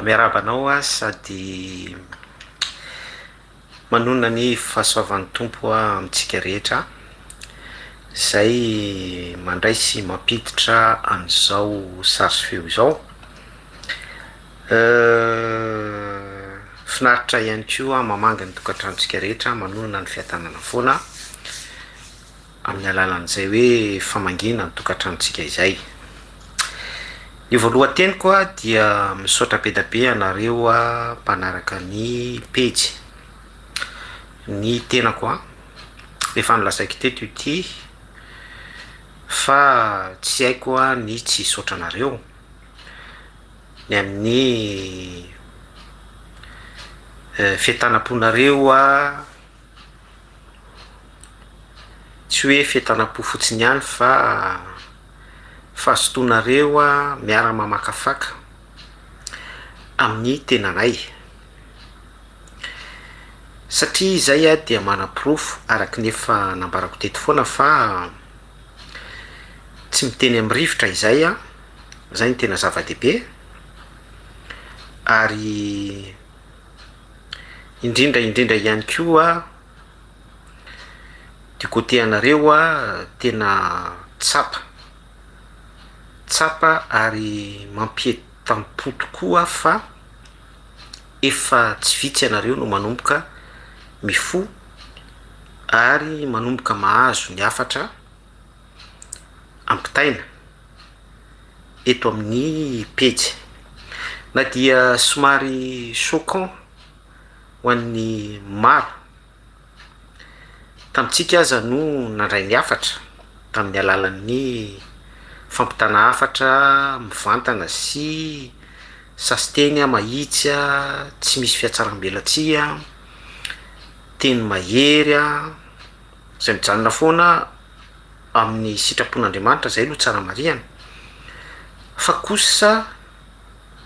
miarabanao a sady manona ny fahasoavan'ny tompo a amintsika rehetra zay mandray sy mampiditra an'izao sary feo izao. Finaritra ihany koa mamanga ny tokantranontsika rehetra manonana ny fiatanana foana amin'ny alalan'izay hoe famangina ny tokantranontsika izay. Ny voalohan-teny koa dia misaotra be da be anareo a mpanaraka ny pejy. Ny tenako a efa nilazaiko teto ity fa tsy haiko a ny tsy saotra anareo ny amin'ny fitanam-ponareo a tsy hoe fitanam-po fotsiny ihany fa fahazotoanareo a miara-mamakafaka amin'ny tenanay satria izay a dia mana-pirofo araky ny efa nambarako teto foana fa tsy miteny amin'ny rivotra izay a, zay ny tena zava-dehibe. Ary indrindra ihany koa du côté anareo a tena tsapa ary mampientam-po tokoa fa efa tsy vitsy anareo no manomboka mifo ary manomboka mahazo ny hafatra ampitaina eto amin'ny pejy. Na dia somary choquant ho an'ny maro tamitsika aza no nandray ny hafatra tamin'ny alalan'ny fampitana hafatra mivantana sy sasiteny a mahitsy a tsy misy fiatsaram-belatsia teny mahery a zay mijanona foana amin'ny sitrapon'Andriamanitra zay no tsara mariana. Fa kosa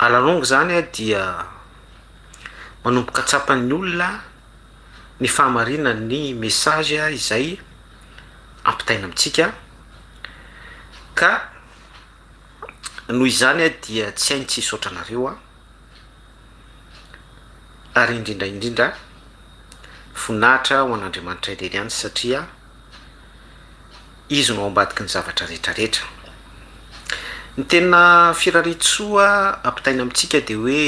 alalongo zany a dia manomboka tsapan'ny olona ny fahamarina ny message izay ampitaina amitsika ka noho izany a dia tsy hainy tsy saotra anareo a ary indrindra voninahitra ho an'Andriamanitra irery ihany satria izy no ambadiky ny zavatra rehetrarehetra. Ny tena firaretsoa ampitaina amitsika de hoe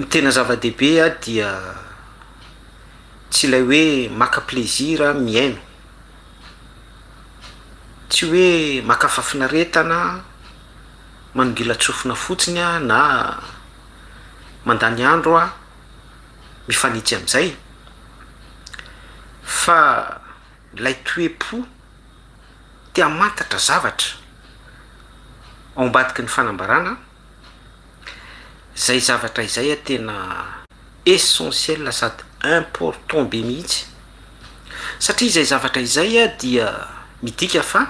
ny tena zava-dehibe a dia tsy ilay hoe maka plaisir miaino, tsy hoe maka fafinaretana manongila tsofina fotsiny a na mandany andro a mifanitsy am'izay fa lay toe-po tia mantatra zavatra ao ambadiky ny fanambarana. Zay zavatra izay a tena essentiel sady important be mihitsy satria zay zavatra izay a dia midika fa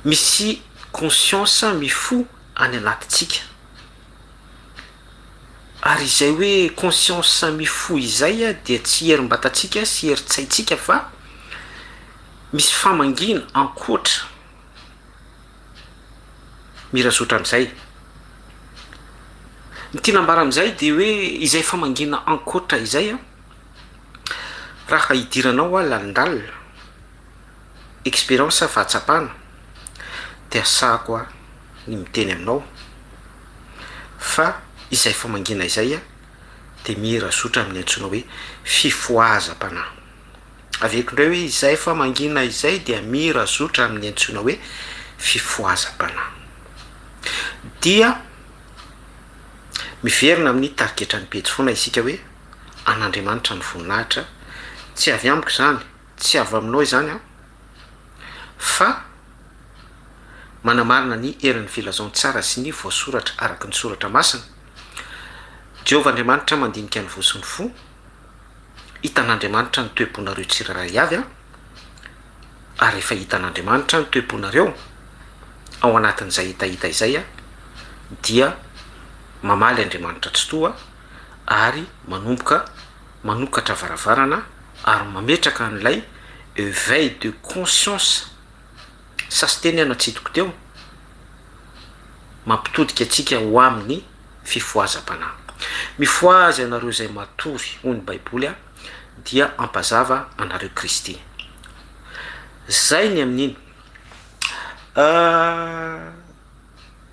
misy conscience mifo any anatitsika ary izay hoe conscience mifo izay a dia tsy herim-batatsika sy heritsaitsika fa misy famangina ankoatra mirazotra am'izay. Ny tinambara am'izay de hoe izay famangina ankoatra izay a raha hidiranao a landalina expérience fahatsapana de asako a ny miteny aminao fa izay famangina izay a de mirazotra amin'ny antsoina hoe fifoazam-panahy. Aveko indray hoe izay famangina izay dia mirazotra amin'ny antsoina hoe fifoazam-panahy dia miverina amin'ny tarigetra ny pejy foana isika hoe an'Andriamanitra ny voninahitra, tsy avy amiko zany, tsy avy aminao izany a fa manamarina ny herin'ny filazao tsara sy ny voasoratra araky ny soratra masina. Jehovah Andriamanitra mandinika ny vosiny fo, hitan'Andriamanitra ny toe-ponareo tsiraray avy a ary efa hitan'Andriamanitra ny toe-ponareo ao anatin'izay hitahita izay a dia mamaly Andriamanitra tsy toa ary manokatra varavarana ary mametraka an'ilay éveil de conscience sasy teny anatsitoko teo mampitodika atsika ho amin'ny fifoazam-panahy. Mifoazy anareo zay matory hoy ny baiboly dia ampazava anareo Kristy. Zay ny amin'iny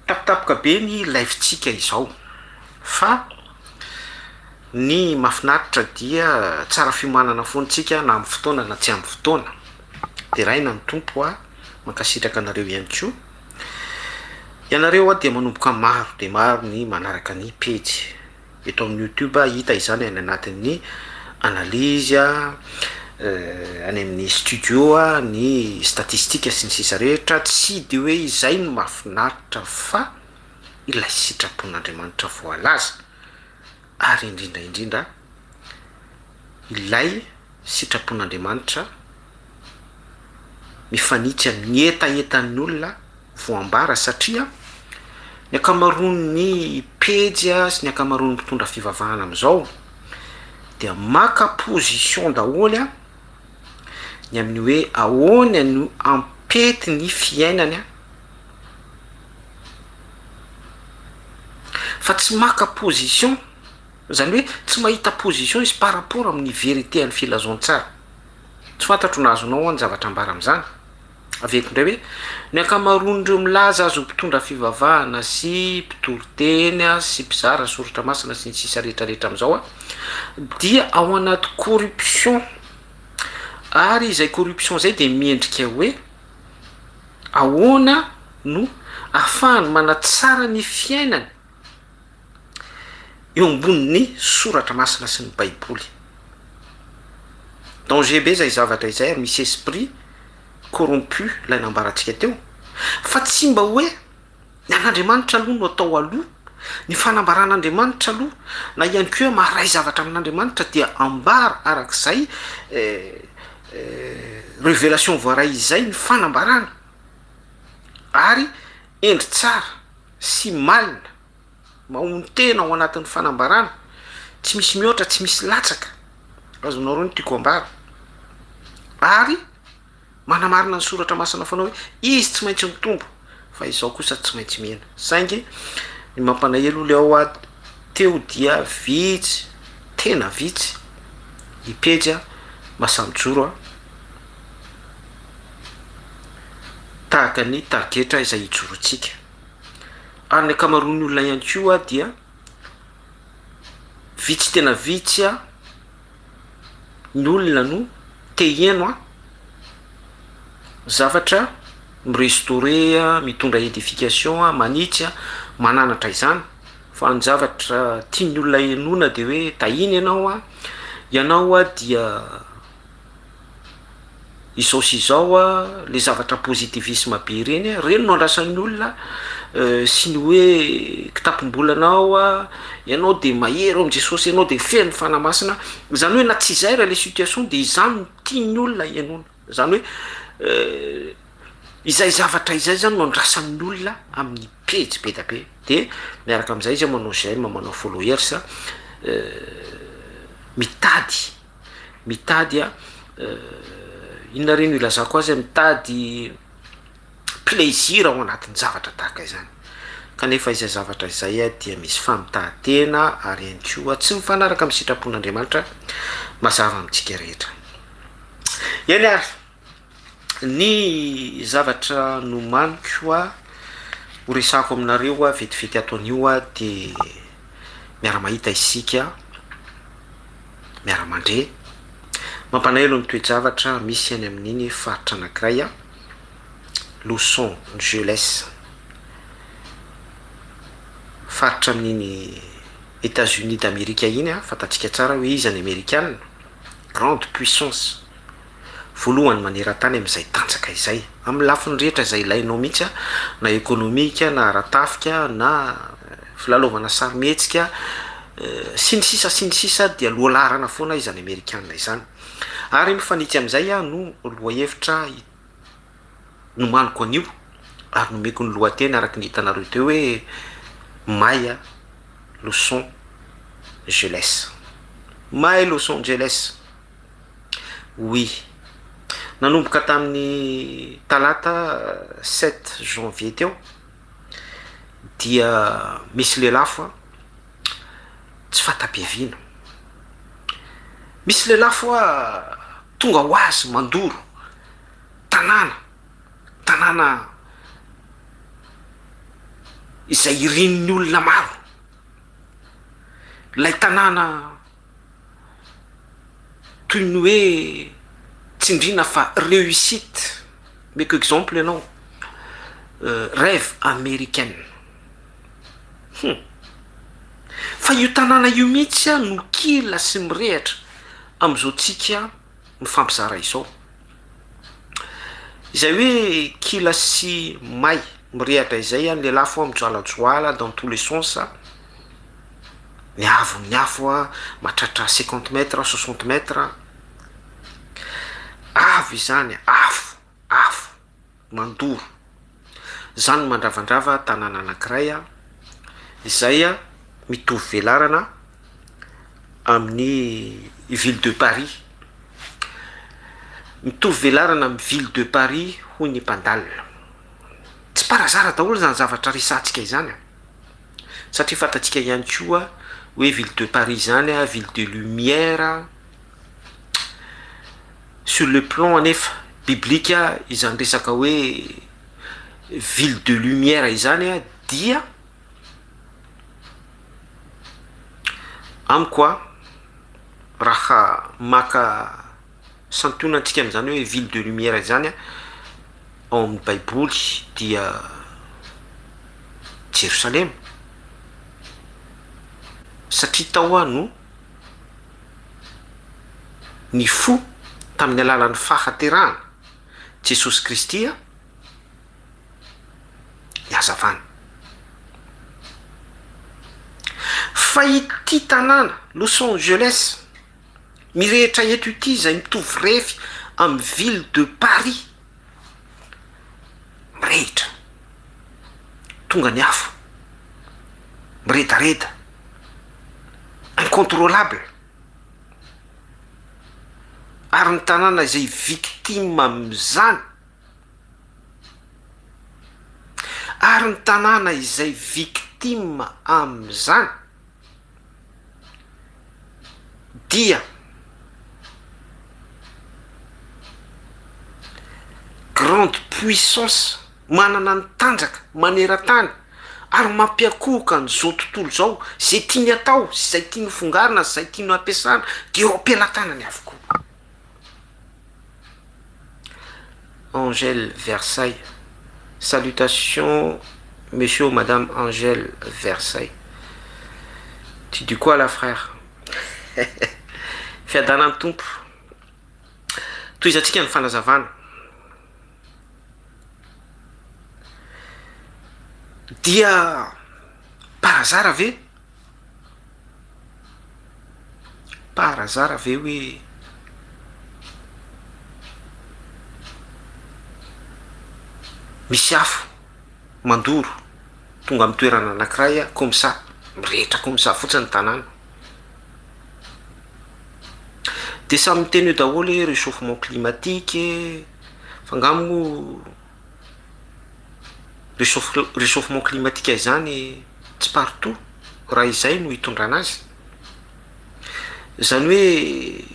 tapitapoka be ny laifitsika izao fa ny mahafinaritra dia tsara fiomanana fontsika na amin'ny fotoana na tsy amin'ny fotoana. De raina ny tompo mankasitraka anareo ihany koa. Ianareo dia manomboka maro de maro ny manaraka ny page eto amin'ny YouTube hita izany any anatin'ny analyse any amin'ny studio ny statistika sy ny sisa rehetra. Tsy de hoe izay no mahafinaritra fa ilay sitrapon'Andriamanitra voalaza ary indrindra ilay sitrapon'Andriamanitra mifanitsy amin'ny etaetan'ny olona voambara satria ny akamaroan'ny page sy ny akamaroan'ny mpitondra fivavahana am'izao dia maka position daholy ny amin'ny hoe ahoana no ampety ny fiainany fa tsy maka position, zany hoe tsy mahita position izy par rapport amin'ny vérité any filazoan-tsara. Tsy fantatro nazonao ny zavatra ambara am'izany aveko indray hoe ny akamaroan'ireo milaza azo mpitondra fivavahana sy mpitoriteny sy mpizara soratra masina sy ny sisa rehetrarehetra am'izao dia ao anaty corruption. Ary izay corruption zay de miendrika hoe ahoana no ahafahany manatsara ny fiainany eo ambonin'ny soratra masina sy ny baiboly. Danger be zay zavatra izay ary misy esprit corrompu lay nambarantsika teo fa tsy mba hoe ny an'Andriamanitra aloha no atao aloha, ny fanambaran'Andriamanitra aloha na ihany koa hoe maharay zavatra amin'Andriamanitra dia ambara arak'izay révélation voaray izay ny fanambarana ary endry tsara sy malina mahony tena ao anatin'ny fanambarana, tsy misy mihoatra, tsy misy latsaka azonareo ny tiako ambara ary manamarina ny soratra masina fanao hoe izy tsy maintsy mitombo fa izao kosa tsy maintsy mihena. Saingy ny mampanahelo le ao teo dia vitsy, tena vitsy ipejy masamijoro tahaka ny targetra izay ijorotsika. Ary ny akamaroan'ny olona ihany koa dia vitsy tena vitsy ny olona no teheno zavatra mirestaurer mitondra edification manitsy mananatra izany fa ny zavatra tiany olona enona de hoe tahiny ianao dia izao sy izao le zavatra positivisme be ireny reny no andrasan'ny olona sy ny hoe kitapom-bolanao ianao de mahery ao am'Jesosy, ianao de feno fanamasina. Zany hoe na tsy izay raha le situation de izany no tiany olona enona, zany hoe izay zavatra izay zany no andrasan'ny olona amin'ny pejy be da be. De miaraka am'izay izy manao j'aime, manao followers mitady inona reny ilazako azy mitady plaisir ao anatin'ny zavatra tahaka izany. Kanefa izay zavatra izay dia misy famitahantena ary ihany koa tsy mifanaraka amin'ny sitrapon'Andriamanitra mazava amintsika rehetra. Eny ary ny zavatra nomaniko ho resako aminareo vetivety ataon'io de miara-mahita isika miara-mandre mampanahelo ny toe-javatra misy any amin'iny faritra anankiray Los Angeles, faritra amin'iny États-Unis d'Amérique iny fantatsika tsara hoe izy any Amerikana, grande puissance voalohany maneran-tany amin'izay tanjaka izay amin'ny lafiny rehetra izay ilainao mihitsy na ekonomika na aratafika na filalaovana sarimihetsika sy ny sisa dia lohalarana foana izy any Amerikana izany. Ary mifanitsy amin'izay no loha hevitra nomaniko an'io ary nomeko ny lohateny araky ny hitanareo teo hoe May Los Angeles. May Los Angeles. Oui. nanomboka tamin'ny talata 7 janvier teo dia misy lelafo a tsy fatapiaviana, misy lelafo a tonga ho azy mandoro tanàna izay irin'ny olona maro, lay tanàna toy ny hoe tsindrina fa réussite, meko exemple ianao rêve américaine. Fa io tanàna io mihitsy a no kila sy mirehatra am'izao tsika mifampizara izao, izay hoe kila sy may mirehatra izay a le lafo a mijoalajoala dans tous les sens, miavo a mahatratra 50 mètres 60 mètres, avo izany afo mandoro zany mandravandrava tanàna anankiray a izay a mitovy velarana amin'ny ville de Paris, mitovy velarana amin'ny ville de Paris hoy ny mpandalina. Tsy parazara daholo zany zavatra resantsika izany, satria fantatsika ihany koa hoe ville de Paris zany a ville de lumière. Sur le plan anefa biblique izany resaka hoe ville de lumière izany a dia amiko a raha maka santionantsika am'izany hoe ville de lumière izany a ao amin'ny baiboly dia Jérusalem, satria tao a no ny fo tamin'ny alalan'ny fahaterahana Jesosy Kristy a niazavana. Fa ity tanàna Los Angeles mirehitra eto ity zay mitovy refy amin'ny ville de Paris, mirehitra tonga ny afo, miredareda, incontrôlable, ary ny tanàna izay victime am'izany, ary ny tanàna izay victime am'izany dia grande puissance, manana ny tanjaka maneran-tany ary mampiakohoka n'izao tontolo zao, zay tiany atao, zay tiany fongarina, zay tiany ampiasana dia eo ampelantanany avokoa. Angèle Versailles. Salutations, monsieur ou madame Angèle Versailles. Tu dis quoi là, frère? Fiadanany tompo. Toizatsika ny fanazavana. Dia parazara ve? Parazara ve hoe misy afo mandoro tonga amin'ny toerana anankiray comme ça, mirehitra comme ça fotsiny tanàna. De samy miteny eo daholo hoe réchauffement climatique, fangamo réchauffement climatique izany tsy partout raha izay no hitondrana azy. Zany hoe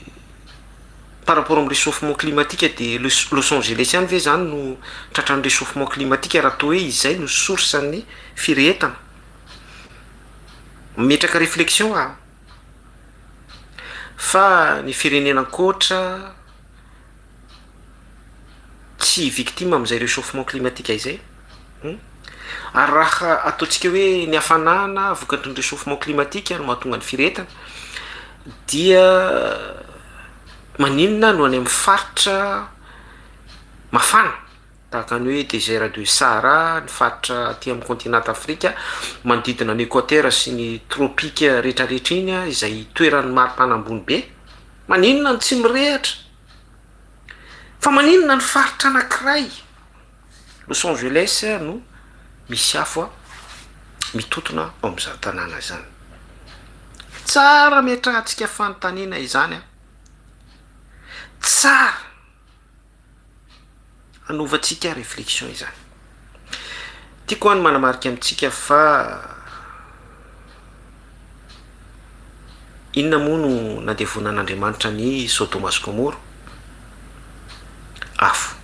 par rapport amin'ny réchauffement climatique de Los Angeles ihany ve zany no tratran'ny réchauffement climatique raha toa hoe izay no source ny firehetana. Metraka réflexion fa ny firenena ankoatra tsy victime amin'izay réchauffement climatique izay. Ary raha ataontsika hoe ny hafanana vokatry ny réchauffement climatique no mahatonga ny firehetana dia maninona no any amin'ny faritra mafana tahaka ny hoe désert de Sahara, ny faritra aty amin'ny continent Afrika manodidina ny équateur sy ny tropika rehetrarehetra iny izay toerany maripana ambony be, maninona no tsy mirehatra? Fa maninona ny faritra anankiray Los Angeles no misy afo mitotona ao amin'izany tanàna izany. Tsara metrahantsika fanontaniana izany tsara anovatsika réflexion izany. Tiako any manamarika amintsika fa inona moa no nandevonan'Andriamanitra ny Sodoma sy Gomora? Afo.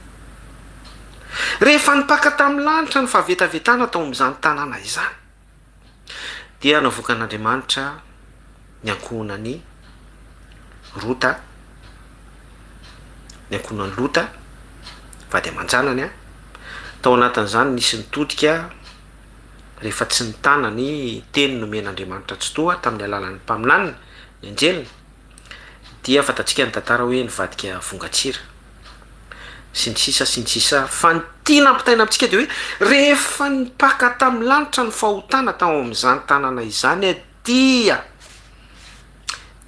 Rehefa nipaka tamin'ny lanitra ny fahavetavetana tao amin'izany tanàna izany, dia navoakan'Andriamanitra ny ankohonany Rota, ny ankohonany Lota, vady aman-janany tao anatin'izany nisy nitodika rehefa tsy nitana ny teny nomen'Andriamanitra tsy toa tamin'ny alalan'ny mpaminanina ny anjelina, dia fatatsika ny tantara hoe nivadika vongatsira sy ny sisa fa ny tia nampitaina amintsika dia hoe rehefa nipaka tamin'ny lanitra ny fahotana tao amin'izany tanàna izany dia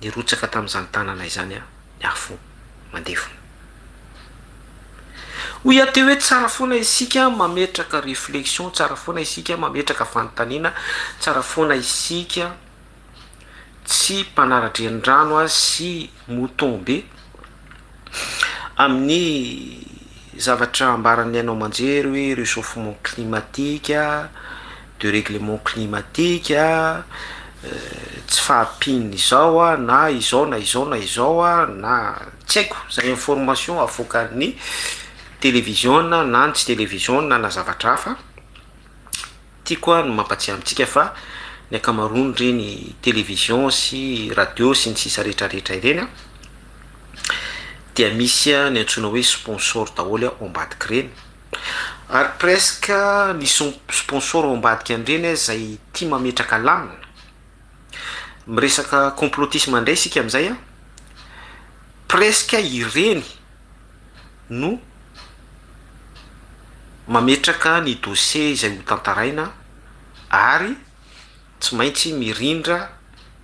nirotsaka tamin'izany tanàna izany ny afo mandevona. Hoy ateo hoe tsara foana isika mametraka réflexion, tsara foana isika mametraka fanontaniana, tsara foana isika tsy mpanara-drenirano sy mouton be amin'ny zavatra ambaran'ny ainao manjery hoe réchauffement climatique, de règlement climatique, tsy fahampinina izao na izao na tsy haiko, zay information avoakan'ny télévision na tsy télévision na zavatra hafa. Tiako no mampatsiahy amintsika fa ny akamaroany reny télévision sy radio sy ny sisa rehetrarehetra ireny dia misy ny antsoina hoe sponsor daholo ao ambadika reny, ary presque ny sponsor ao ambadika an'ireny zay tia mametraka lamina. Miresaka complotisme indray isika amin'izay presque ireny no mametraka ny dossier izay ho tantaraina, ary tsy maintsy mirindra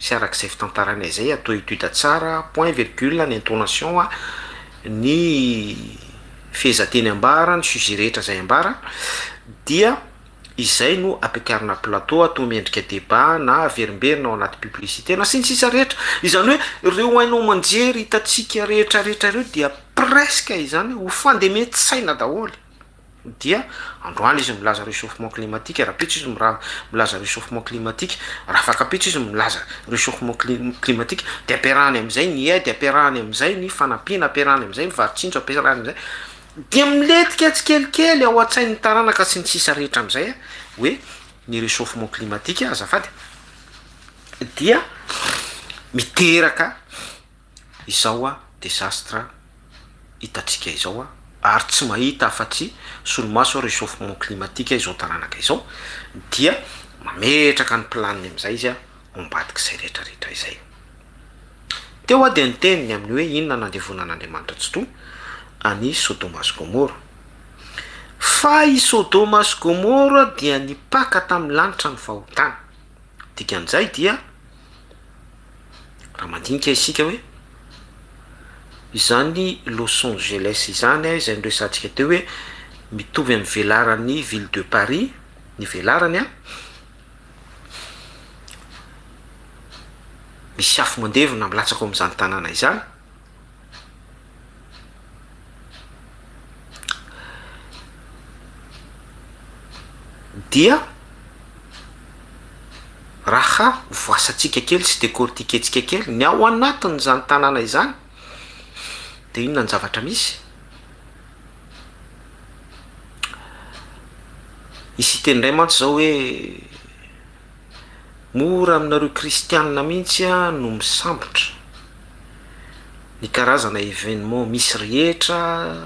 sy arak'izay fitantaraina izay atao étude tsara, point virgule ny intonation, ny fehezanteny ambara, ny sujet rehetra zay ambara, dia izay no ampiakarina plateau atao miendrika débat na averimberina ao anaty publicité na sy ny sisa rehetra. Izany hoe ireo hainao manjery hitatsika rehetrarehetra ireo dia presque izany ho fandemety-tsaina daholo. Dia androany izy milaza réchauffement climatique, raha pitra izy milaza réchauffement climatique, raha fakapitra izy milaza réchauffement climatique, dia ampiarahany amin'izay ny aide, ampiarahany amin'izay ny fanampiana, ampiarahany amin'izay ny varotsindro, ampiarahany amin'izay, dia miletika tsikelikely ao an-tsain'ny taranaka sy ny sisa rehetra amin'izay hoe ny réchauffement climatique azafady dia miteraka izao désastre hitatsika izao ary tsy mahita afa-tsy solomaso réchauffement climatique izao taranaka izao, dia mametraka ny planiny amin'izay izy ambadika izay rehetrarehetra izay. Teo dia niteniny amin'ny hoe inona nandevonan'Andriamanitra tsy toa any Sodoma sy Gomora, fa i Sodoma sy Gomora dia nipaka tamin'ny lanitra ny fahotana. Dikan'izay dia raha mandinika isika hoe izany Los Angeles izany izay niresantsika teo hoe mitovy amin'ny velaran'ny ville de Paris, ny velarany misy afo mandevona milatsaka amin'izany tanàna izany, dia raha voasatsika kely sy décortiquetsika kely ny ao anatin'izany tanàna izany dia inona ny zavatra misy. Isy tenindray mantsy zao hoe mora aminareo kristianina mihitsy no misambotra ny karazana événement misy rehetra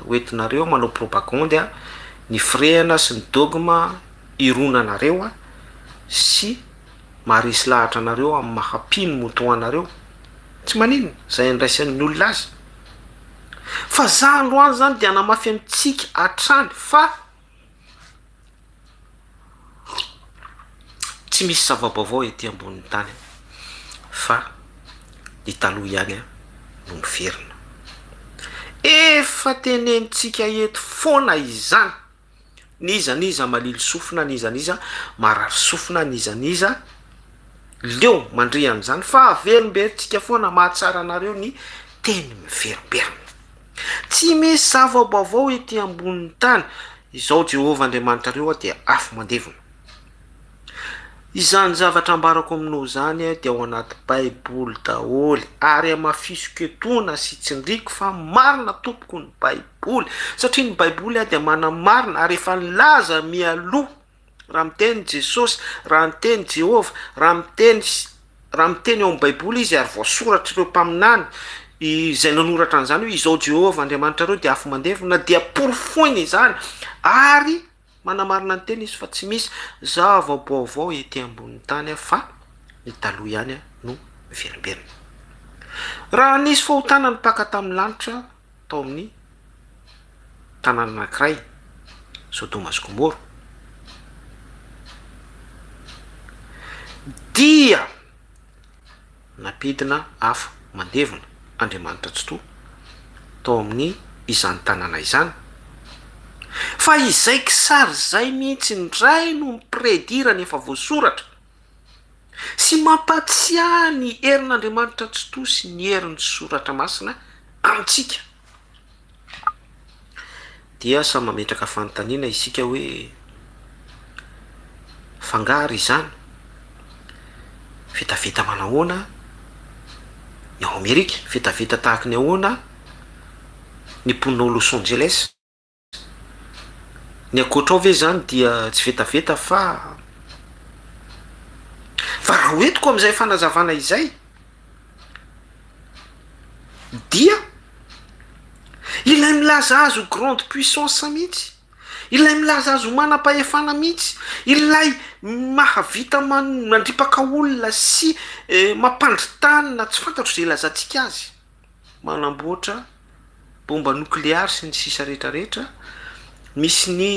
hoentinareo manao propagande ny firehana sy ny dogma ironanareo sy maharesy lahatra anareo amin'ny mahampino motoanareo. Tsy maninona zay andraisan'ny olona azy, fa za androany zany dia namafy amintsika hatrany fa tsy misy zava-baovao ety ambonin'ny tany fa ny taloha ihany no miverina. Efa tenenitsika eto foana izany, nizaniza malilo sofina, nizaniza marary sofina, nizaniza leo mandrian'izany, fa averimberitsika foana mahatsara anareo ny teny miverimberina. tsy misy zava-baovao ety ambonin'ny tany izao Jehovah Andriamanitra reo dia afo mandevona. Izany zavatra ambarako aminao zany dia ao anaty baiboly daholo, ary amafisoketona sy tsindriko fa marina tompoko ny baiboly, satria ny baiboly dia manamarina ary efa nilaza mialoha raha miteny Jesosy, raha miteny Jehovah, raha miteny ao amin'ny baiboly izy ary voasoratra ireo mpaminany izay nanoratra an'izany hoe izao Jehovah Andriamanitra reo dia afo mandevona, dia porofoiny izany ary manamarina ny teny izy fa tsy misy zava-baovao ety ambonin'ny tany fa ny taloha ihany no miverimberina. Raha nisy fahotana nipaka tamin'ny lanitra tao amin'ny tanàna anankiray Sodoma sy Gomora, dia napidina afo mandevona Andriamanitra tsy toa tao amin'ny izany tanàna izany. Fa izay kisary zay mihitsy ndray no mipredira efa voasoratra sy mampatsiahy ny herin'Andriamanitra tsy toa sy ny herin'ny soratra masina amintsika. Dia samy mametraka fanontaniana isika hoe fangary izany vitavita manahoana ny ao Amerika, vitavita tahaka ny ahoana ny mponina Los Angeles, ny akoatra ao ve zany dia tsy vetaveta fa raha hoentiko amin'izay fanazavana izay dia ilay milaza azo grande puissance mihitsy, ilay milaza azo manam-pahefana mihitsy, ilay mahavita mandripaka olona sy mampandritanina tsy fantatro izay ilazantsika azy, manamboatra bomba nukleary sy ny sisa rehetrarehetra, misy ny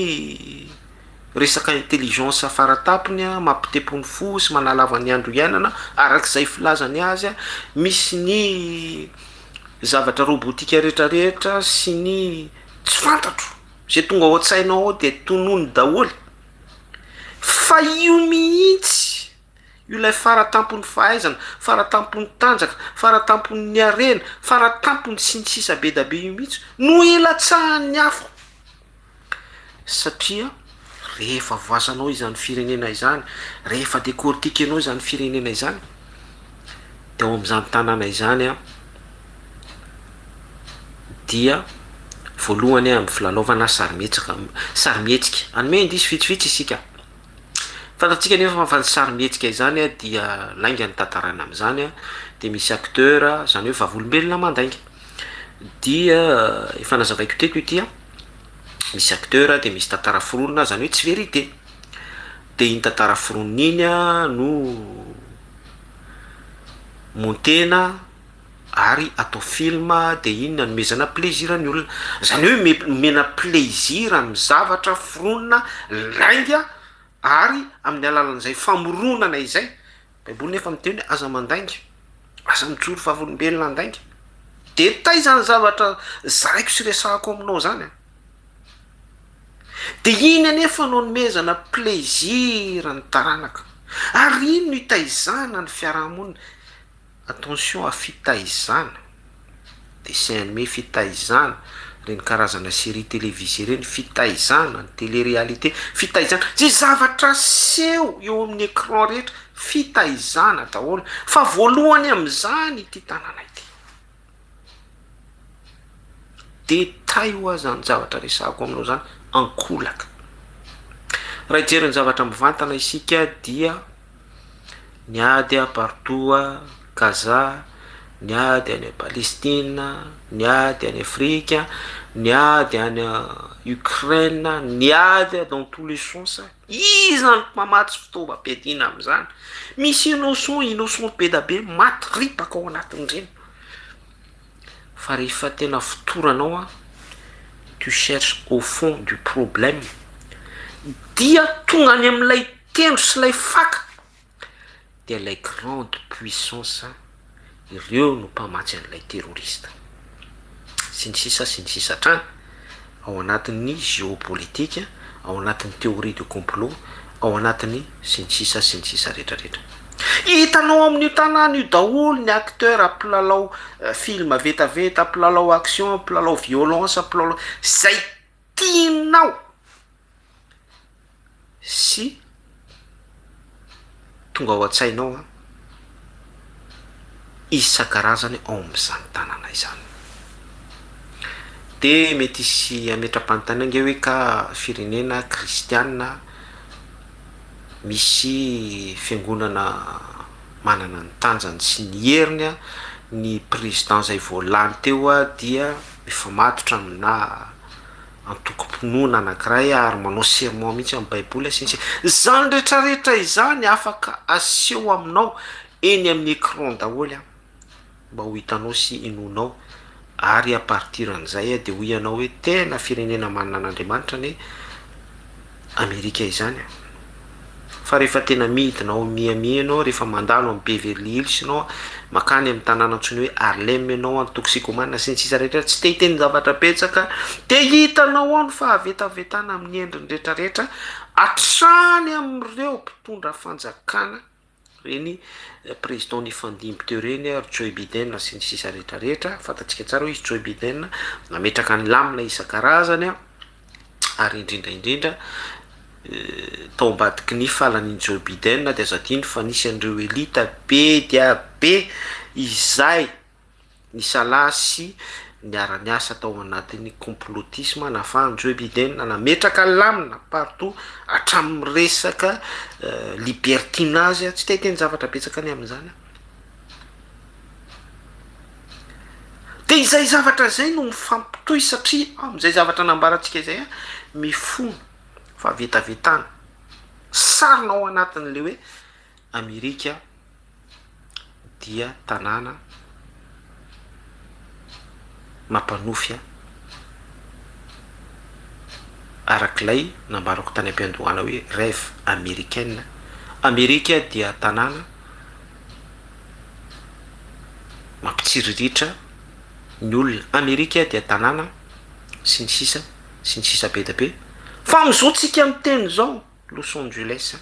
resaka intelligence faratampony mampitepony fo sy manalava ny andro iainana arak'izay filazany azy, misy ny zavatra robotika rehetrarehetra sy ny tsy fantatro zay tonga ao an-tsainao ao dia tonony daholo. Fa io mihitsy io lay faratampony fahaizana, faratampony tanjaka, faratampony arena, faratampony sy ny sisa be da be io mihitsy no ilatsahan'ny afo. Satria rehefa voasanao izany firenena izany, rehefa décortiquenao izany firenena izany, dia ao amin'izany tanàna izany dia voalohany amin'ny filalaovana sarimihetsika, anome indisy vitsivitsy isika. Fantatsika nefa fa ny sarimihetsika izany dia lainga ny tantarana amin'izany, dia misy acteur zany hoe vavolombelona mandainga. Dia efa nazavaiko teto ity misy acteur dia misy tantara foronina zany hoe tsy vérité. Dia iny tantara foronina iny no montena ary atao film, dia iny nanomezana plaisir ny olona, zany hoe mena plaisir amin'ny zavatra foronina lainga ary amin'ny alalan'izay famoronana izay. Baiboly nefa miteny hoe aza mandainga, aza mijoro vavolombelona andainga. Dia taizany zavatra zaraiko sy resahako aminao zany. Dia iny anefa nanomezana plaisir ny taranaka, ary iny no hitaizana ny fiarahamonina. Attention à fitaizana, dessin animé fitaizana, reny karazana série télévisée reny fitaizana, ny télé-réalité fitaizana, zay zavatra seho eo amin'ny écran rehetra fitaizana daholo. Fa voalohany amin'izany ity tanàna ity. Détail ho azy zany zavatra resahako aminao zany ankolaka. Raha hijery ny zavatra mivantana isika dia ny ady partout Gaza, ny ady any Palestine, ny ady any Afrika, ny ady any Ukraine, ny ady dans tous les sens. Izany mamatsy fitaovam-piadiana amin'izany. Misy innocent be da be maty ripaka ao anatin'ireny. Fa rehefa tena fotoranao tu cherches au fond du problème, dia tonga any amin'ilay tendro sy ilay faka, dia ilay grande puissance ireo no mpamatsy an'ilay terroriste sy ny sisa hatrany ao anatin'ny géopolitika, ao anatin'ny théorie de complot, ao anatin'ny sy ny sisa rehetrarehetra. hitanao amin'io tanàna io daholo ny acteur ampilalao film vetaveta, ampilalao action, ampilalao violence, ampilalao zay tianao sy tonga ao an-tsainao a isan-karazany ao amin'izany tanàna izany. De mety isy ametra-panontany ange hoe ka firenena kristiana misy fiangonana manana ny tanjany sy ny heriny a, ny président zay voalany teo a dia mifamatotra amina antokom-pinoana anankiray ary manao serment mihitsy amin'ny baiboly asinsy zany rehetrarehetra izany afaka aseho aminao eny amin'ny écran daholo a mba ho hitanao sy inonao ary a partir an'izay a de ho ianao hoe tena firenena manana an'Andriamanitra ny Amerika izany a. Fa rehefa tena midinao miamia anao rehefa mandalo amin'ny Beverly Hills anao makany amin'ny tanàna antsony hoe Harlem ianao any toxicomane sy ny sisa rehetra tsy te hiteny zavatra betsaka de hitanao any fa avetavetana amin'ny endriny rehetrarehetra hatrany amin'ireo mpitondra fanjakana reny président nifandimby teo reny ary Joe Biden sy ny sisa rehetrarehetra fantatsika tsara hoe izy Joe Biden nametraka ny lamina isan-karazany a ary indrindraindrindra tao ambadiky ny falan'iny Joe Biden de azadiny fa nisy an'ireo elita be dia be izay nisalahy sy niara-niasa tao anatin'ny complotisme nahafahan'ny Joe Biden nametraka lamina partout hatramin'ny resaka libertinage tsy te hiteny zavatra betsaka any amin'izany de izay zavatra zay no mifampitohy satria amin'izay zavatra nambarantsika izay a mifono fa vetavetana sarina ao anatin'le hoe Amerika dia tanàna mampanofy arak'ilay nambarako tany am-piandohana hoe rêve américaine. Amerika dia tanàna mampitsiriritra ny olona. Amerika dia tanàna sy ny sisa be da be. Fa am'izao tsika miteny zao Los Angeles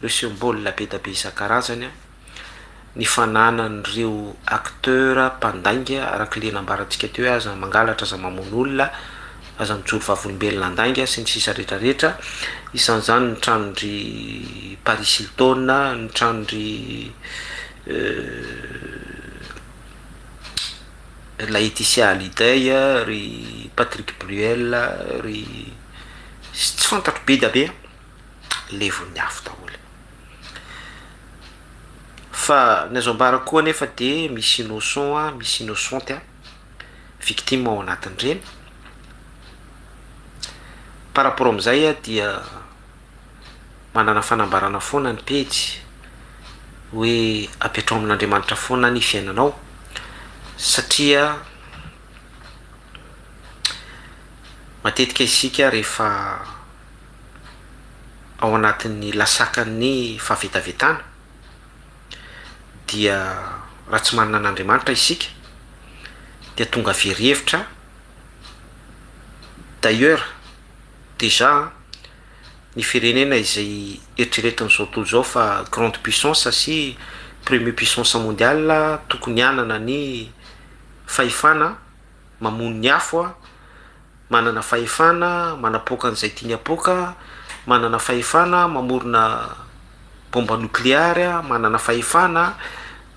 le symbole be da be isan-karazany ny fananan'ireo acteur mpandainga arak'ile nambarantsika teo hoe aza mangalatra aza mamono olona aza mijoro vavolombelona andainga sy ny sisa rehetrarehetra isan'izany ny tranondry Paris Hilton, ny tranondry Laetitia Hallyday, ry Patrick Bruel, ry tsy fantatro be da be levon'ny afo daholo. Fa ny azo ambara koa nefa de misy innocent misy innocente victime ao anatin'ireny. Par rapport amin'izay dia manana fanambarana foana ny pejy hoe apetrao amin'Andriamanitra foana ny fiainanao satria matetika isika rehefa ao anatin'ny lasakan'ny fahavetavetana dia raha tsy manana an'Andriamanitra isika dia tonga very-hevitra. D'ailleurs déjà ny firenena izay eritreretin'izao tontolo zao fa grande puissance sy première puissance mondiale tokony hanana ny fahefana mamono ny afo manana fahefana manapoka an'izay tiany apoka, manana fahefana mamorona bomba nucléaire, manana fahefana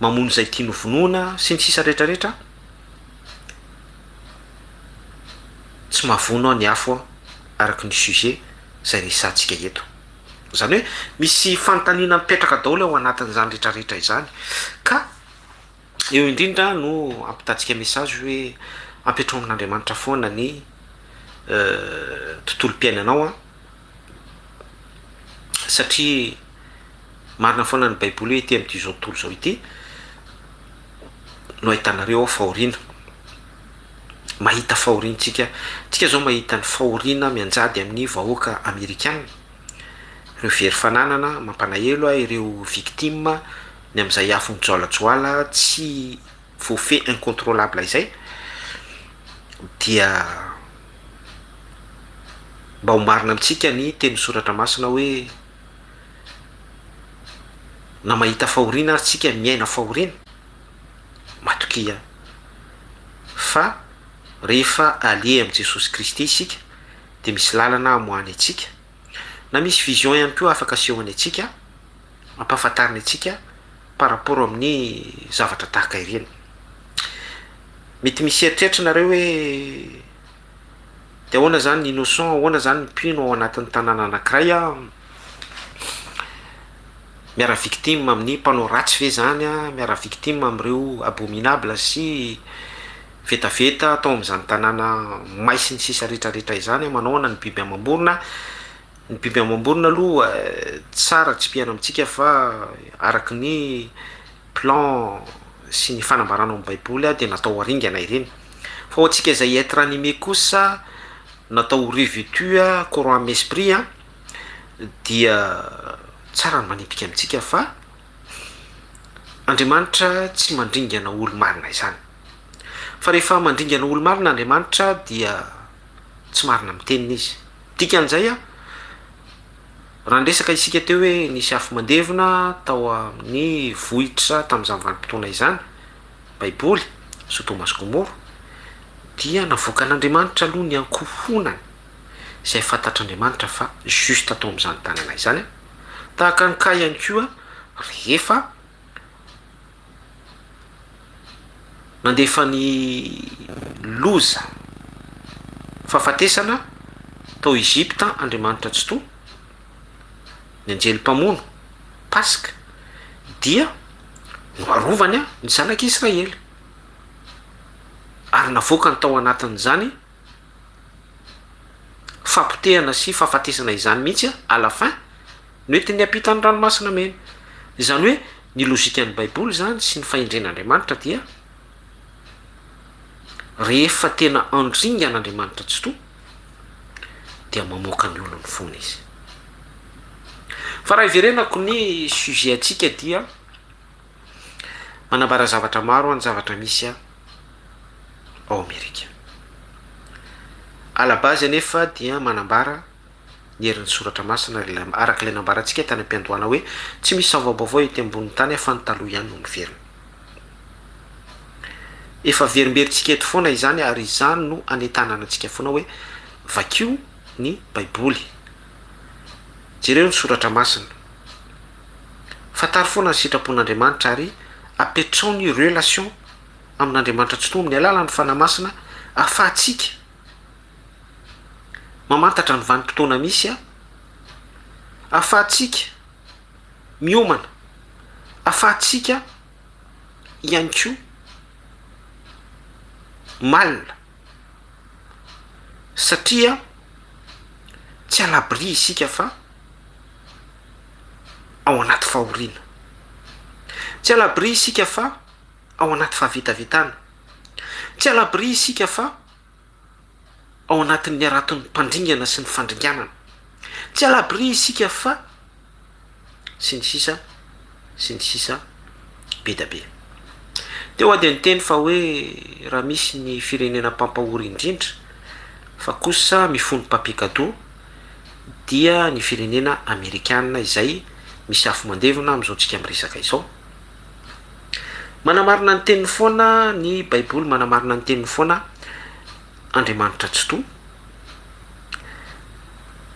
mamono izay tiany vonoina sy ny sisa rehetrarehetra. Tsy mahavono ny afo araky ny sujet zay resantsika eto. Zany hoe misy fanontaniana mipetraka daholo ao anatin'izany rehetrarehetra izany ka eo indrindra no ampitatsika message hoe apetrao amin'Andriamanitra foana ny tontolo mpiainanao satria marina foana ny baiboly hoe ity amin'ity zao tontolo zao ity no ahitanareo ao fahoriana. Mahita fahoriana tsika zao mahita ny fahoriana mianjady amin'ny vahoaka amerikana, ireo very fananana mampanahelo ireo victime ny amin'izay afo mijoalajoala tsy voafait incontrôlable izay dia mba ho marina amintsika ny teny soratra masina hoe na mahita fahoriana ary tsika miaina fahoriana matokia fa rehefa ale am' Jesosy Kristy isika de misy lalana amoany atsika na misy vision ihany koa afaka asehony atsika ampahafantariny atsika par rapport amin'ny zavatra tahaka ireny. Mety misy eritreritra nareo hoe de ahoana zany innocent, ahoana zany mpino ao anatin'ny tanàna anankiray miara victime amin'ny mpanao ratsy ve zany miara victime am'ireo abominable sy vetaveta atao am'izany tanàna maisy ny sisa rehetrarehetra izany manaoana ny biby amam-borona. Ny biby amam-borona aloha tsara tsy piana amitsika fa araky ny plan sy ny fanambarana amin'ny baiboly de natao aringana ireny fa ho antsika izay être animé kosa natao revêtu courant amy esprit dia tsara ny manipika amitsika fa Andriamanitra tsy mandringana olo marina izany fa rehefa mandringana olo marina Andriamanitra dia tsy marina amin'ny teniny izy. Dikan'izay raha ndresaka isika teo hoe nisy afo mandevina tao amin'ny vohitra tamin'izany vanim-potoana izany baiboly Sodoma sy Gomora dia navoaka an'Andriamanitra aloha ny ankohonany izay fantatr'Andriamanitra fa juste atao amin'izany tanàna izany tahaka ny ka ihany koa rehefa nandefa ny loza fahafatesana tao Egypta Andriamanitra tsy to ny anjely mpamono Paska dia noarovany ny zanak'Israely ary navoaka ny tao anatin'izany fampotehana sy fahafatesana izany mihitsy à la fin ny hoe teny ampita ny ranomasina mena. Izany hoe ny lozika ny baiboly zany sy ny fahendren'Andriamanitra dia rehefa tena andringan'Andriamanitra tsy to dia mamoaka ny olony foana izy. Fa raha iverenako ny sujet atsika dia manambara zavatra maro ny zavatra misy ao Amerika. À la base anefa dia manambara ny herin'ny soratra masina araka ilay nambarantsika tany am-piandohana hoe tsy misy zava-baovao ety ambonin'ny tany fa ny taloha ihany no miverina. Efa verimberitsika eto foana izany ary izany no anentanana antsika foana hoe vakio ny baiboly. Jereo ny soratra masina. Fantary foana ny sitrapon'Andriamanitra ary apetrao ny relation amin'Andriamanitra tsy to amin'ny alalan'ny fanahy masina ahafahantsika mamantatra ny vanim-potoana misy ahafahantsika miomana ahafahantsika ihany koa malina satria tsy alabri isika fa ao anaty fahoriana, tsy alabri isika fa ao anaty fahavitavetana, tsy alabri isika fa ao anatin'ny araton'ny mpandringana sy ny fandringanana, tsy alabri isika fa sy ny sisa be da be. Teo ady ny teny fa hoe raha misy ny firenena mpampahory indrindra fa kosa mifono papikado dia ny firenena Amerikanina izay misy afo mandevina am'izao tsika miresaka izao. Manamarina ny teniny foana ny baiboly, manamarina ny teniny foana Andriamanitra tsy to.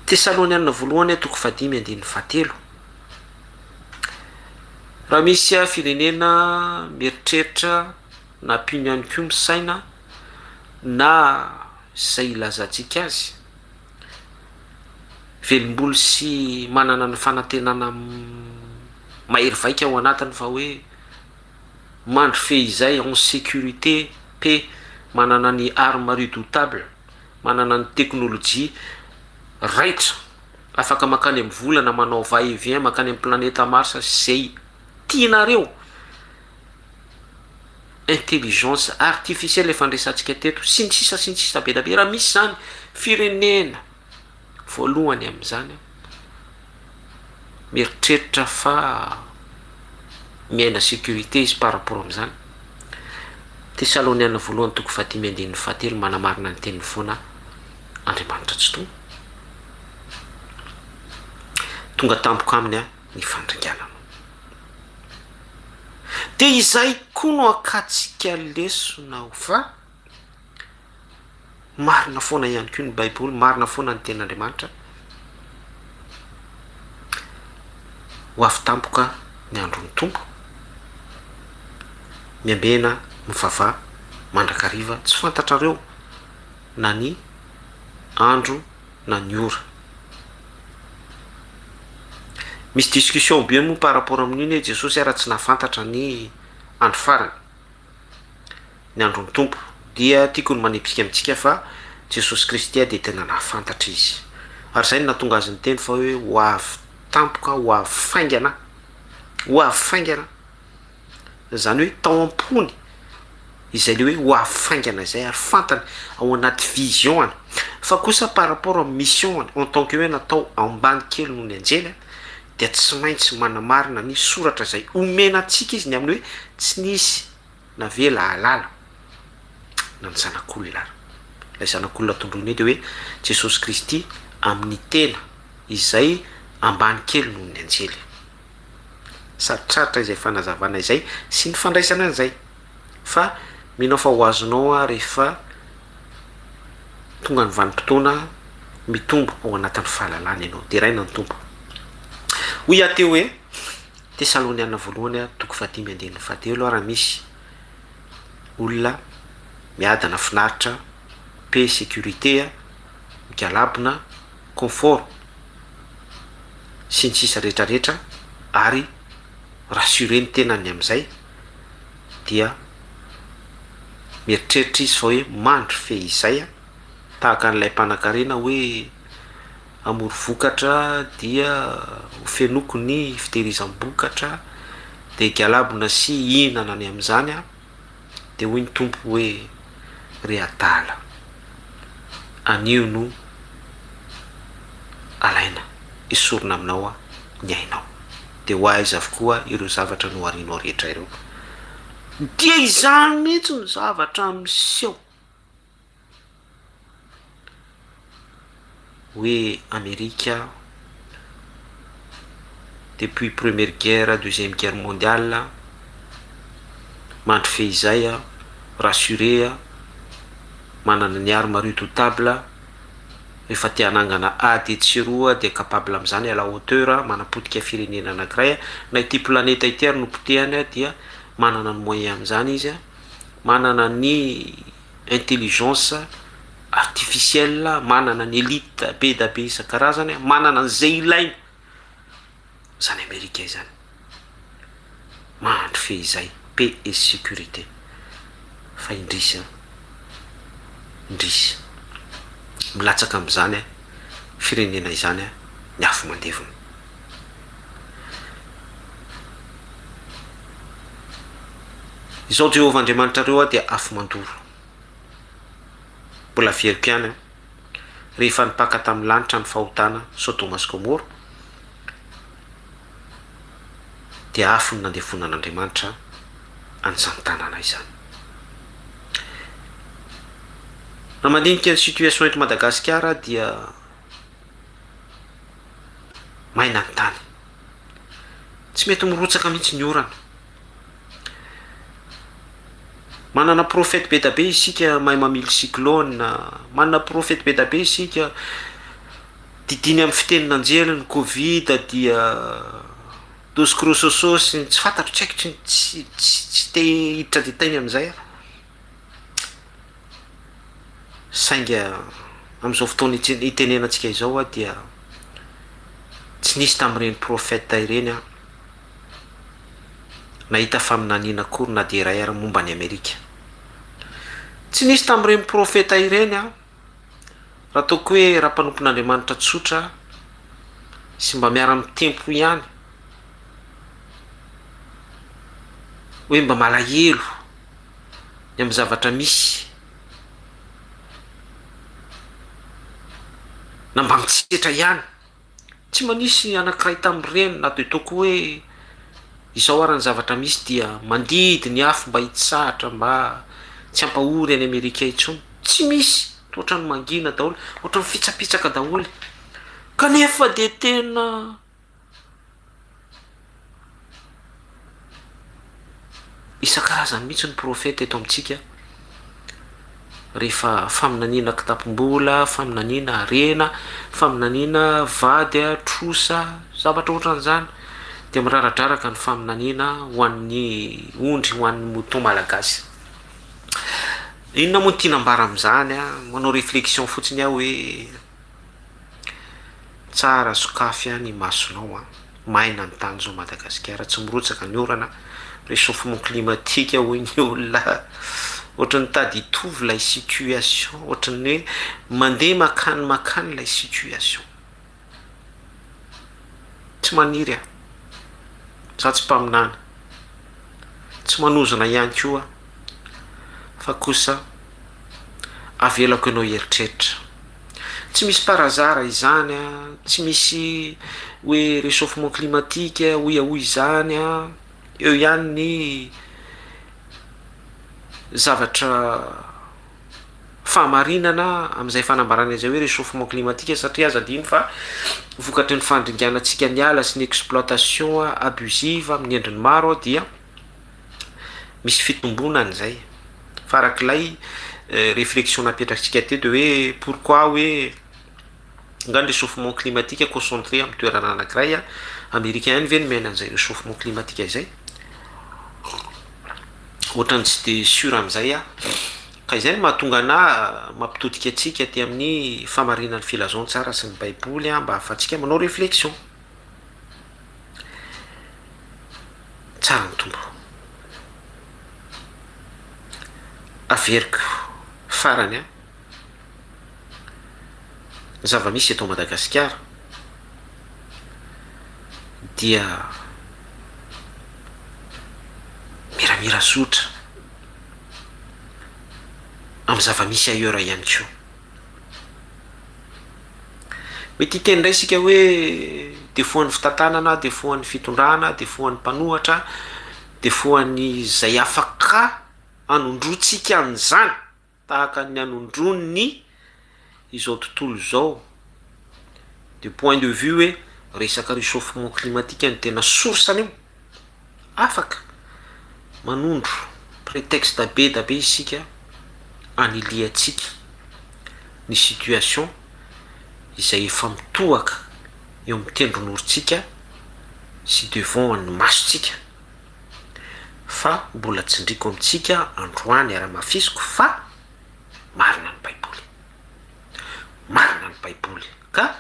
Tesalonianina voalohany toko 5:7. Raha misy firenena mieritreritra na mpino ihany koa misaina na izay ilazantsika azy velombolo sy manana ny fanantenana mahery vaika ao anatiny fa hoe mandry fehizay en sécurité pe manana ny arme redoutable, manana ny teknolojia raitra afaka makany amin'ny volana manao va-et-vient makany amin'ny planeta Mars zay tianareo. Intelligence artificielle efa andresantsika teto sy ny sisa be da be. Raha misy zany firenena voalohany amin'izany mieritreritra fa miaina sécurité izy par rapport amin'izany. Tesalonianina voalohany toko 5:7 manamarina ny teniny foana Andriamanitra tsy to. Tonga tampoka aminy ny fandringanana. de izay koa no akatsika lesona ho fa marina foana ihany koa ny baiboly, marina foana ny ten'andriamanitra ho avy tampoka ny andron'ny tompo, miambena mivava mandrakariva, tsy fantatrareo na ny andro na ny ora. Misy discussion be moa par rapport amin'iny hoe Jesosy raha tsy nahafantatra ny andro farany, ny andron'ny tompo, dia tiako ny manipsika amintsika fa Jesosy Kristy dia tena nahafantatra izy, ary zay no nahatonga azy ny teny fa hoe ho avy tampoka, ho avy faingana, ho avy faingana, zany hoe tao am-pony izay le hoe ho avy faingana izay, ary fantany ao anaty vision any. Fa kosa par rapport amin'ny mission any en tant que hoe natao ambany kely noho ny anjely, dia tsy maintsy manamarina ny soratra izay omena antsika izy, ny amin'ny hoe tsy nisy na ve lahalala na ny zanak'olona ary. Ilay zanak'olona tondroiny dia hoe Jesosy Kristy amin'ny tena izay ambany kely noho ny anjely. Sarotsaratra izay fanazavana izay sy ny fandraisana an'izay, fa minao fa ho azonao rehefa tonga ny vanim-potoana mitombo ao anatin'ny fahalalana ianao, dia raina ny tompo. Hoy aho teo hoe Tesaloniana voalohany 5:7 raha misy olona miadana finaritra, paix, sécurité, mikalabona, confort sy ny sisa rehetrarehetra, ary rassuré ny tenany amin'izay, dia mieritreritra izy fa hoe mandry fe izay tahaka n'ilay mpanan-karena hoe amory vokatra dia ho fenoko ny fitehirizam-bokatra, dia galabona sy hihinana any amin'izany dia hoy ny tompo hoe rehatala, anio no alaina esorina aminao ny ainao, dia ho aiza avokoa ireo zavatra no harinao rehetra ireo. Dia izany mihitsy ny zavatra miseho hoe Amerika depuis première guerre, deuxième guerre mondiale, mandry fe izay rassuré, manana ny arme redoutable, rehefa te hanangana A dia tsy roa dia capable amin'izany à la hauteur, manapotika firenena anankiray, na ity planeta ity ary no potehany dia manana ny moyen amin'izany izy, manana ny intelligence artificielle, manana ny élite be da be isan-karazany, manana an'izay ilaina zany Amerika izany, mandry fe izay paix et sécurité, fa indrisy milatsaka amin'izany firenena izany ny afo mandevona. Izao Jehovah Andriamanitra reo dia afo mandoro, mbola veriko ihany rehefa nipaka tamin'ny lanitra ny fahotana Sodoma sy Gomora, dia afo ny nandefonan'Andriamanitra an'izany tanàna izany. Raha mandinika ny situation eto Madagasikara dia maina ny tany, tsy mety mirotsaka mihitsy ny orana. Manana profety be da be isika mahay mamily cyclone, manana profety be da be isika didiny amin'ny fitenin'anjely ny Covid dia dosy krosososy, tsy fantatro, tsy haiko, tsy te hiditra ditainy amin'izay, sainga amin'izao fotoana itenenantsika izao dia tsy nisy tamin'ireny profeta ireny nahita fa minanina akory na dia iray ary momba ny Amerika. Tsy nisy tamin'ireny profeta ireny raha ataoko hoe raha mpanompon'Andriamanitra tsotra sy mba miara amin'ny tempo ihany, hoe mba malahelo ny amin'ny zavatra misy, na mba mitsetra ihany, tsy manisy anankiray tamin'ireny na dia ataoko hoe izao ary ny zavatra misy dia mandidy ny afo mba hitsahatra, mba tsy hampahory any Amerika intsony, tsy misy, ohatrany mangina daholo, ohatrany fitsapitsaka daholo, kanefa dia tena isan-karazany mihitsy ny profeta eto amintsika rehefa faminaniana kitapom-bola, faminaniana arena, faminaniana vady a trosa zavatra ohatran'izany dia miraradraraka ny faminaniana ho an'ny ondry ho an'ny mouton malagasy. Inona moa ny tianambara amin'izany a, manao réflexion fotsiny aho hoe tsara sokafy a ny masonao a, maina ny tany zao Madagasikara, tsy mirotsaka ny orana, réchauffement climatique hoy ny olona, ohatran'ny tady hitovy lay situation, ohatran'ny hoe mandeha makany lay situation. Tsy maniry a, za tsy mpaminany, tsy manozona ihany koa fa kosa avelako ianao heritreritra. Tsy misy parazara izany a, tsy misy hoe réchauffement climatique hoy izany a, eo ihany ny zavatra fahamarinana amin'izay fanambarana izay hoe réchauffement climatique satria aza adino fa vokatry ny fandringanantsika ny ala sy ny exploitation abusive amin'ny endriny maro dia misy fitombonana izay. Farak'ilay réflexion napetraksika teto hoe pourquoi hoe nga ny réchauffement climatique concentré amin'ny toerana anankiray a, américain ve ny miaina an'izay réchauffement climatique izay, ohatrany tsy de sûr amin'izay a, ka izay no mahatonga ana mampitodika atsika ty amin'ny famarinan'ny filazaon-tsara sy ny baiboly a, mba ahafahantsika manao réflexion. Tsara ny tombo. Averiko farany a, ny zava-misy eto Madagasikara dia miramira sotra amin'ny zava-misy ailleurs ihany koa. Mety hitendray isika hoe defoan'ny fitantanana, defoan'ny fitondrana, defoan'ny mpanohatra, defoan'ny zay afaka anondrotsika an'izany tahaka ny anondrony izao tontolo izao, du point de vue hoe resaka réchauffement climatique ny tena source-ny io, afaka manondro prétexte be da be isika aniliatsika ny situation izay efa mitohaka eo amin'ny tendron'oritsika sy devant ny masotsika, fa mbola tsindriko amintsika androany ara-mafisiko fa marina ny baiboly, marina ny baiboly. Ka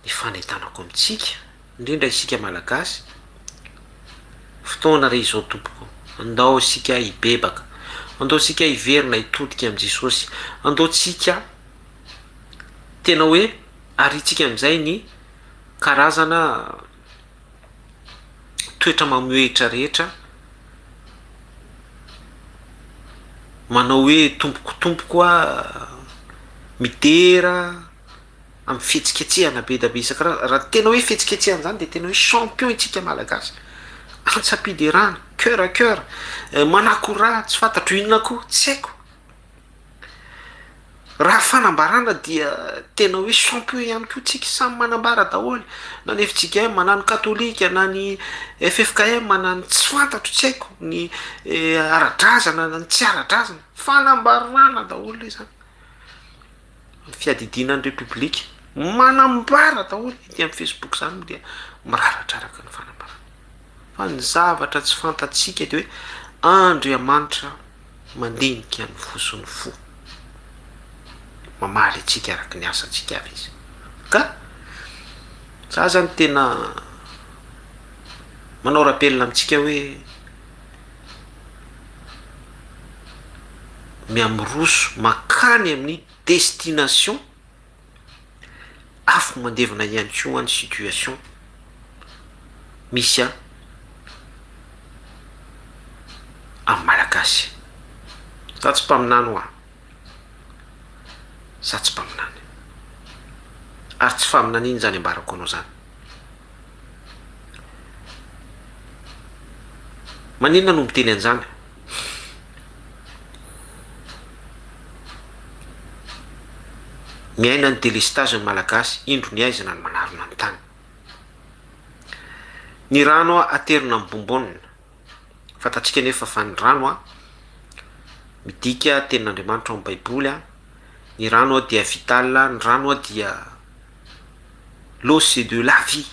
ny fanentanako amintsika indrindra isika malagasy, fotoana re izao tompoko, andao isika hibebaka, andao isika hiverina hitodika amin'i Jesosy, andao tsika tena hoe aritsika amin'izay ny karazana toetra mamoetra rehetra, manao hoe tompokotompoko a midera amin'ny fihetsiketsehana be da be isan-karazany. Raha tena hoe fihetsiketsehana zany de tena hoe champion itsika malagasy, antsapiderana, cœur à cœur, manakora tsy fantatro inona koa, tsy haiko. Raha fanambarana dia tena hoe champion ihany koa tsika, samy manambara daholo, na ny FJKM na ny katolika na ny FFKM na ny tsy fantatro tsy haiko, ny ara-drazana na ny tsy ara-drazana, fanambarana daholo izany. Ny fiadidinan'ny république manambara daholo ity amin'ny Facebook zany dia miraradraraka ny fanambarana. Fa ny zavatra tsy fantatsika dia hoe Andriamanitra mandinika ny fosony fo, mamaly atsika araka ny asantsika avy izy. Ka za zany tena manao rappel amintsika hoe miamoroso makany amin'ny destination afo mandevina ihany koa ny situation misy a amin'ny malagasy. Za tsy mpaminany ho a, za tsy mpaminany, ary tsy faminany iny zany ambarako anao zany. Maninona no miteny an'izany? Miaina ny délestage ny malagasy, indro ny aizana ny manarona ny tany. Ny rano aterina amin'ny bombonina, fantatsika nefa fa ny rano a midika tenin'andriamanitra amin'ny baiboly a ny rano a dia vital, ny rano a dia l'eau c'est de la vie,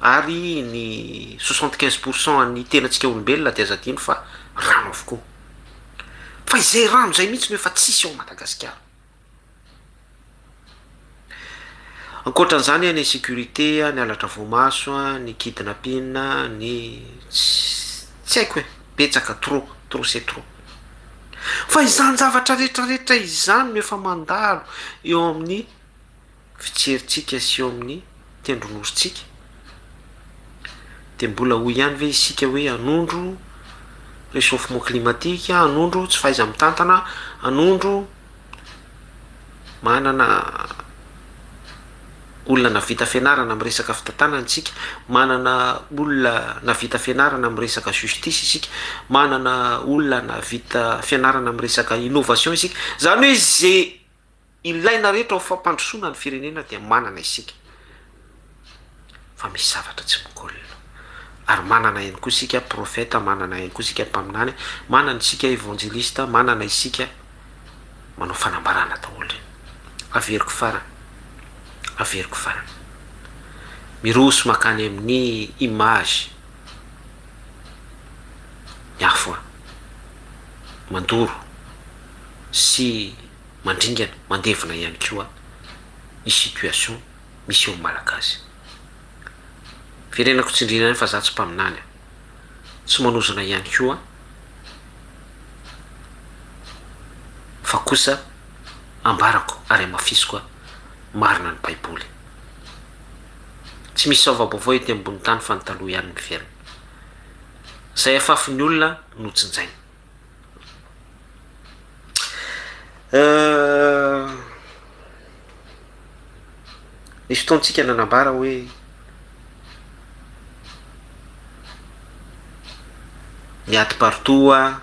ary ny 75% ny tenantsika olombelona dia azadino fa rano avokoa, fa izay rano zay mihitsy no efa tsisy ao Madagasikara. Ankoatran'izany ny sécurité, ny halatra voamaso, ny kidnapping, ny tsy haiko hoe betsaka trop c'est trop. Fa izany zavatra rehetrarehetra izany no efa mandalo eo amin'ny fijerintsika sy eo amin'ny tendronositsika, de mbola hoy ihany ve isika hoe anondro réchauffement climatique, anondro tsy fahaiza mitantana, anondro manana olona navita fianarana amin'ny resaka fitantanana isika, manana olona navita fianarana amin'ny resaka justice isika, manana olona navita fianarana amin'ny resaka innovation isika. Zany hoe zay ilaina rehetra ho fampandrosoana ny firenena dia manana isika, fa misy zavatra tsy mok'olona. Ary manana ihany koa isika profeta, manana ihany koa isika mpaminany, manana isika évangéliste, manana isika manao fanambarana daholo. Averiko farany, averiko farany miroso makany amin'ny image ny afo mandoro sy mandringana mandevina ihany koa ny situation misy eo malagasy. Firenako tsindrinany fa za tsy mpaminany, tsy manozana ihany koa, fa kosa ambarako ary amafisiko marina ny baiboly. Tsy misy saova-baovao ety ambony tany fa ny taloha ihany ny verina. Zay afafin'ny olona no tsinjaina. Nisy fotoantsika nanambara hoe ny aty partout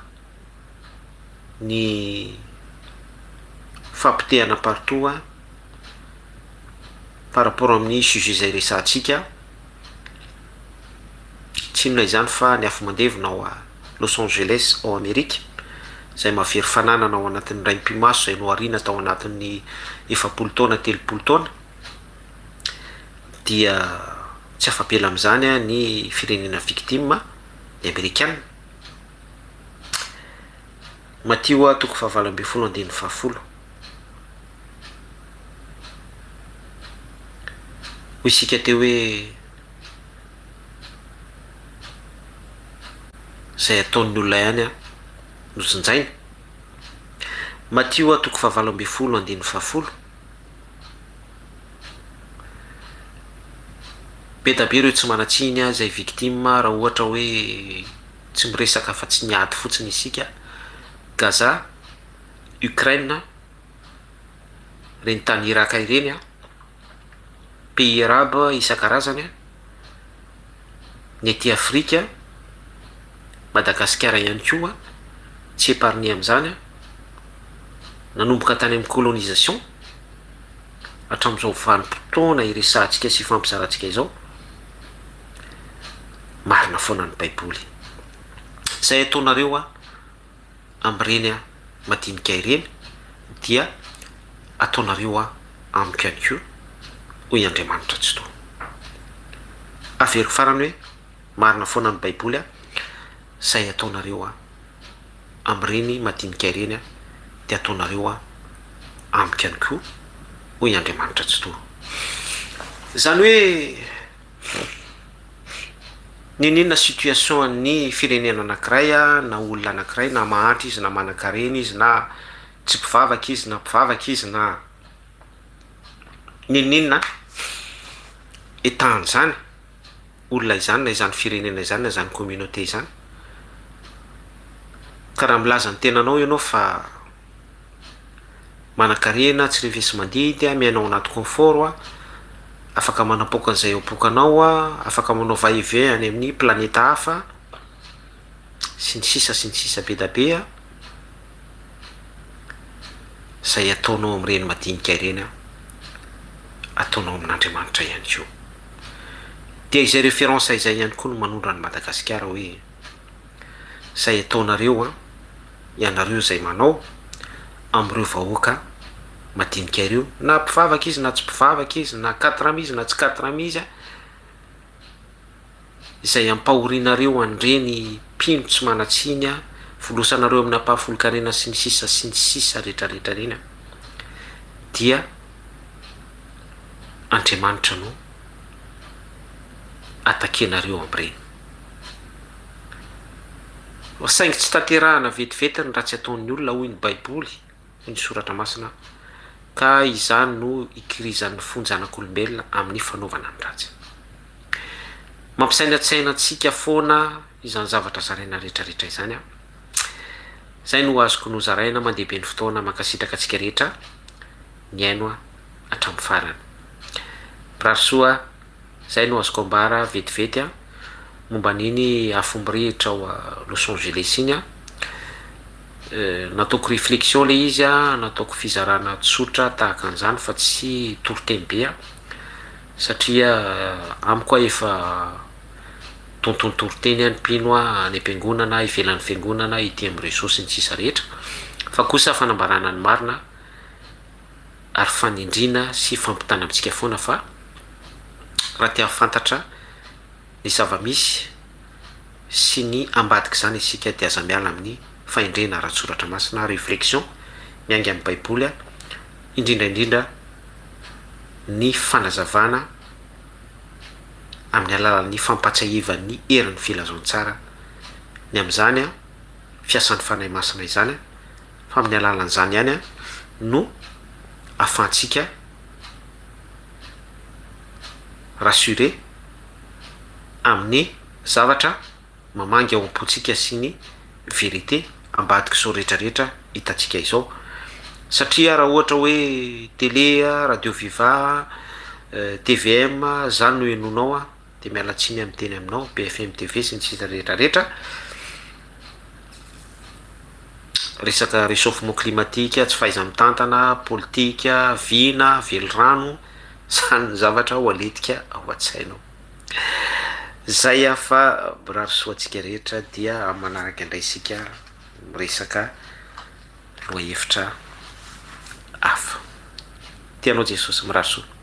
ny fampitehana partout par rapport amin'ny sujet zay resantsika, tsy inona izany fa ny afo mandevina ao a Los Angeles ao Amerika, zay mahavery fananana ao anatin'ny raim-pimaso zay noharina tao anatin'ny 7 taona 3 taona, dia tsy afapela am'izany ny firenena victime ny Amerikana. Matio 7:20 ho isika teo hoe zay ataon'ny olona ihany no sinjaina. Matio 7:20 be da be reo tsy manatsiny zay victime raha ohatra hoe tsy miresaka fa tsy niady fotsiny isika. Gaza, Ukraine, reny tany Iraka ireny pays arabe isan-karazany, ny ety Afrika, Madagasikara ihany koa tsy épargné am'izany, nanomboka tany amin'ny colonisation hatramin'izao vanim-potoana iresantsika sy fampizarantsika izao, marina foana ny baiboly. Zay ataonareo am'ireny madinika ireny dia ataonareo amiko ihany koa hoy Andriamanitra tsy toa. Averiko farany hoe marina foana ny baiboly zay ataonareo am'ireny madinika ireny dia ataonareo amiko ihany koa hoy Andriamanitra tsy toa. Zany hoe ninona situation ny firenena anankiray na olona anankiray, na mahantra izy na manan-karena izy na tsy mpivavaka izy na mpivavaka izy na ninona etahany zany olona izany na izany firenena izany na izany communauté izany, karaha milaza ny tenanao ianao fa manan-karena tsy revesy mandidy miainao anaty confort afaka manapoka an'izay opokanao afaka manao va-et-vient any amin'ny planeta hafa sy ny sisa be da be zay ataonao am'ireny madinika ireny ataonao amin'Andriamanitra ihany koa. Dia izay référence izay ihany koa no manondra ny Madagasikara hoe zay ataonareo a ianareo zay manao am'ireo vahoaka madinika ireo na mpivavaka izy na tsy mpivavaka izy na 4 izy na tsy 4 izy a izay ampahorinareo andreny mpino tsy manatsiny a volosanareo amin'ny ampahafolokarena sy ny sisa rehetrarehetra reny a dia Andriamanitra no atakenareo am'ireny. Saingy tsy tanterahana vetivety ny raha tsy ataon'ny olona hoy ny baiboly hoy ny soratra masina ka izany no ikirizan'ny fonjanak'olombelona amin'ny fanaovana ny ratsy. Mampisainatsaina antsika foana izany zavatra zaraina rehetrarehetra izany a. Zay no azoko nozaraina mandeha be ny fotoana mankasitraka antsika rehetra ny aino a hatramin'ny farany. Rahasoa zay no azoko ambara vetivety a momba niny afomborehitra ao Los Angeles iny a. Nataoko réflexion le izy a, nataoko fizarana tsotra tahaka an'izany fa tsy toroteny be a satria amiko efa tontony toroteny any mpino a any am-piangonana ivelan'ny fiangonana ity amin'ny réseau sy ny sisa rehetra fa kosa fanambarana ny marina ary fanindrina sy fampitana amintsika foana fa raha tia fantatra ny zava-misy sy ny ambadika zany isika dia aza miala amin'ny fahendrena ara-tsoratra masina réflexion mianga amin'ny baiboly a indrindraindrindra ny fanazavana amin'ny alalan'ny fampatsahivan'ny herin'ny filazantsara ny am'izany a fiasan'ny fanahy masina izany a fa amin'ny alalan'izany ihany a no ahafahantsika rassuré amin'ny zavatra mamangy ao am-potsika sy ny vérité ambadika zao rehetrarehetra hitantsika izao satria raha ohatra hoe télé radio viva TVM zany no enonao a de mialatsiny amin'ny teny aminao BFM TV sy ny sisa rehetrarehetra resaka réchauffement climatique tsy fahaiza-mitantana politika vina velorano zany ny zavatra ho aletika ao an-tsainao. Zay a fa rahasoantsika rehetra dia manaraka indray isika miresaka loha hevitra hafa. Tianao Jesosy mirahasoa.